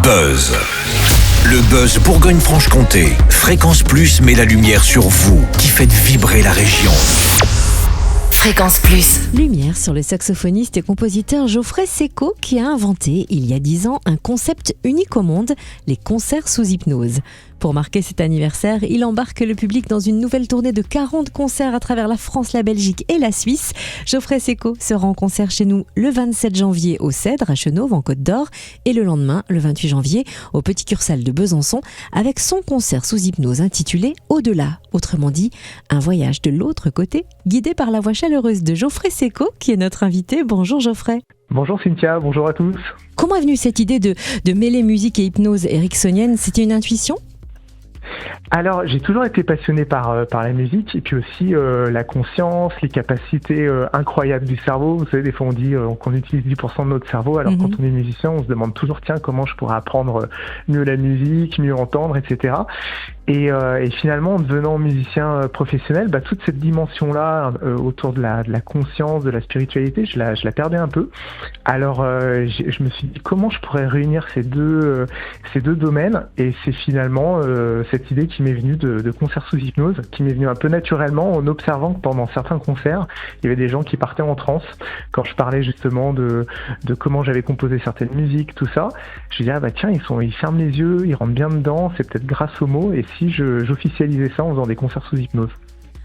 Buzz. Le Buzz Bourgogne-Franche-Comté. Fréquence Plus met la lumière sur vous qui faites vibrer la région. Fréquence Plus. Lumière sur le saxophoniste et compositeur Geoffrey Secco qui a inventé, il y a 10 ans, un concept unique au monde, les concerts sous hypnose. Pour marquer cet anniversaire, il embarque le public dans une nouvelle tournée de 40 concerts à travers la France, la Belgique et la Suisse. Geoffrey Secco sera en concert chez nous le 27 janvier au Cèdre à Chenôve en Côte d'Or et le lendemain, le 28 janvier, au Petit Cursal de Besançon avec son concert sous hypnose intitulé Au-delà. Autrement dit, un voyage de l'autre côté, guidé par la voix chaleureuse de Geoffrey Secco qui est notre invité. Bonjour Geoffrey. Bonjour Cynthia, bonjour à tous. Comment est venue cette idée de mêler musique et hypnose ericksonienne ? C'était une intuition ? Alors, j'ai toujours été passionné par la musique et puis aussi la conscience, les capacités incroyables du cerveau. Vous savez, des fois on dit qu'on utilise 10% de notre cerveau, alors quand on est musicien, on se demande toujours, tiens, comment je pourrais apprendre mieux la musique, mieux entendre, etc. Et finalement, en devenant musicien professionnel, toute cette dimension-là autour de la conscience, de la spiritualité, je la perdais un peu. Alors, je me suis dit, comment je pourrais réunir ces deux domaines ? Et c'est finalement cette idée qui m'est venue de concerts sous hypnose, qui m'est venue un peu naturellement en observant que pendant certains concerts, il y avait des gens qui partaient en transe. Quand je parlais justement de comment j'avais composé certaines musiques, tout ça, je me disais, tiens, ils ferment les yeux, ils rentrent bien dedans, c'est peut-être grâce aux mots, et si j'officialisais ça en faisant des concerts sous hypnose.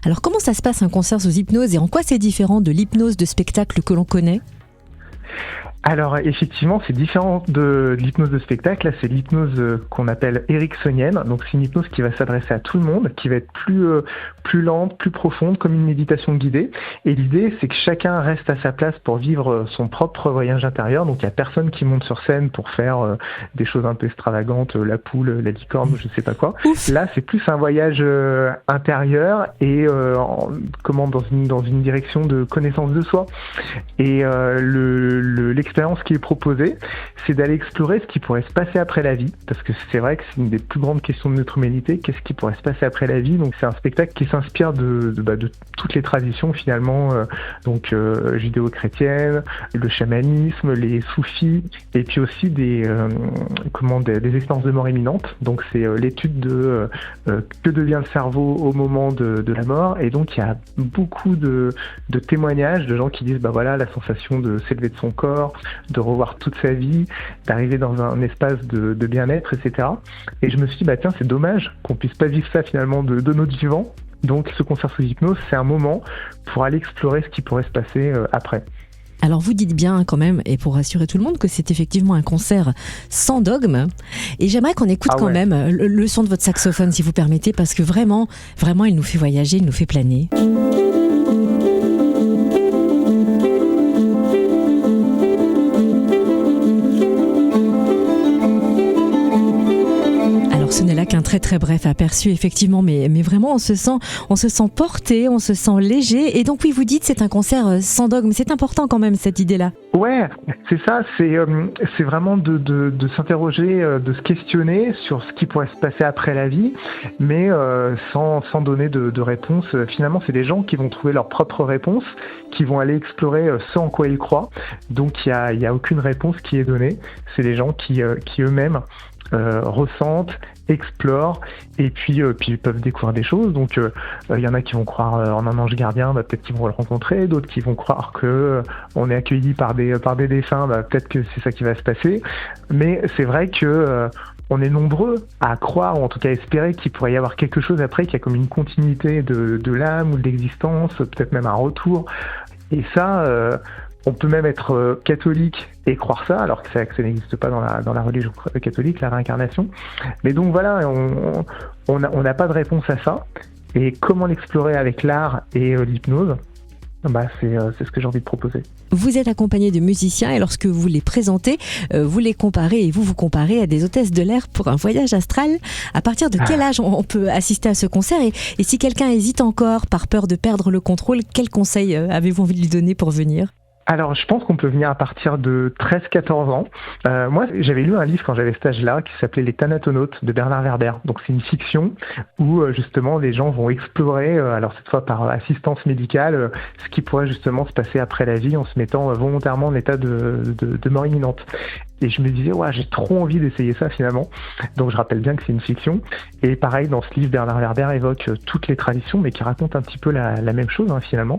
Alors comment ça se passe un concert sous hypnose et en quoi c'est différent de l'hypnose de spectacle que l'on connaît ? Alors effectivement, c'est différent de l'hypnose de spectacle. Là, c'est l'hypnose qu'on appelle ericksonienne. Donc c'est une hypnose qui va s'adresser à tout le monde, qui va être plus lente, plus profonde, comme une méditation guidée. Et l'idée, c'est que chacun reste à sa place pour vivre son propre voyage intérieur. Donc il n'y a personne qui monte sur scène pour faire des choses un peu extravagantes, la poule, la licorne, je sais pas quoi. Ouf. Là, c'est plus un voyage intérieur et dans une direction de connaissance de soi. Et l'expérience qui est proposée, c'est d'aller explorer ce qui pourrait se passer après la vie, parce que c'est vrai que c'est une des plus grandes questions de notre humanité, qu'est-ce qui pourrait se passer après la vie. Donc c'est un spectacle qui s'inspire de toutes les traditions finalement, judéo-chrétiennes, le chamanisme, les soufis, et puis aussi des expériences de mort imminente. Donc c'est l'étude de que devient le cerveau au moment de la mort, et donc il y a beaucoup de témoignages de gens qui disent la sensation de s'élever de son corps, de revoir toute sa vie, d'arriver dans un espace de bien-être, etc. Et je me suis dit, tiens, c'est dommage qu'on puisse pas vivre ça finalement de notre vivant. Donc ce concert sous hypnose, c'est un moment pour aller explorer ce qui pourrait se passer après. Alors vous dites bien quand même, et pour rassurer tout le monde, que c'est effectivement un concert sans dogme. Et j'aimerais qu'on écoute quand même le son de votre saxophone, si vous permettez, parce que vraiment, il nous fait voyager, il nous fait planer. Ce n'est là qu'un très très bref aperçu effectivement, mais vraiment on se sent porté, on se sent léger. Et donc oui, vous dites c'est un concert sans dogme, c'est important quand même cette idée-là. Ouais, c'est ça, c'est vraiment de s'interroger, de se questionner sur ce qui pourrait se passer après la vie, mais sans donner de réponse. Finalement, c'est des gens qui vont trouver leur propre réponse, qui vont aller explorer ce en quoi ils croient. Donc il y a aucune réponse qui est donnée. C'est des gens qui eux-mêmes ressentent, explorent, et puis ils peuvent découvrir des choses. Donc il y en a qui vont croire en un ange gardien, peut-être qu'ils vont le rencontrer, d'autres qui vont croire que on est accueilli par des défunts, peut-être que c'est ça qui va se passer. Mais c'est vrai que on est nombreux à croire, ou en tout cas à espérer qu'il pourrait y avoir quelque chose après, qu'il y a comme une continuité de l'âme ou de l'existence, peut-être même un retour. Et ça, on peut même être catholique et croire ça, alors que ça n'existe pas dans la religion catholique, la réincarnation. Mais donc voilà, on n'a pas de réponse à ça. Et comment l'explorer avec l'art et l'hypnose ? C'est ce que j'ai envie de proposer. Vous êtes accompagné de musiciens et lorsque vous les présentez, vous les comparez et vous comparez à des hôtesses de l'air pour un voyage astral. À partir de quel âge on peut assister à ce concert et si quelqu'un hésite encore par peur de perdre le contrôle, quel conseil avez-vous envie de lui donner pour venir ? Alors, je pense qu'on peut venir à partir de 13-14 ans. Moi, j'avais lu un livre quand j'avais cet âge-là qui s'appelait Les Thanatonautes de Bernard Werber. Donc, c'est une fiction où, justement, les gens vont explorer, alors cette fois par assistance médicale, ce qui pourrait justement se passer après la vie en se mettant volontairement en état de mort imminente. Et je me disais, ouais, j'ai trop envie d'essayer ça finalement. Donc je rappelle bien que c'est une fiction. Et pareil, dans ce livre, Bernard Werber évoque toutes les traditions, mais qui raconte un petit peu la même chose finalement.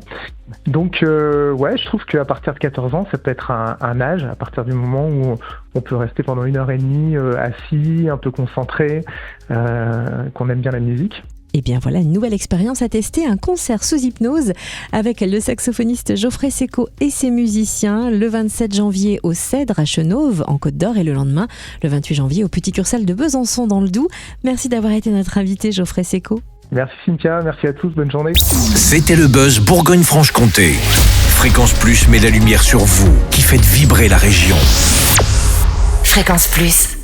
Donc ouais, je trouve qu'à partir de 14 ans, ça peut être un âge, à partir du moment où on peut rester pendant 1h30 assis, un peu concentré, qu'on aime bien la musique. Et bien voilà une nouvelle expérience à tester, un concert sous hypnose avec le saxophoniste Geoffrey Secco et ses musiciens le 27 janvier au Cèdre à Chenôve en Côte d'Or et le lendemain, le 28 janvier au Petit Cursal de Besançon dans le Doubs. Merci d'avoir été notre invité Geoffrey Secco. Merci Cynthia, merci à tous, bonne journée. C'était le Buzz Bourgogne-Franche-Comté. Fréquence Plus met la lumière sur vous qui faites vibrer la région. Fréquence Plus.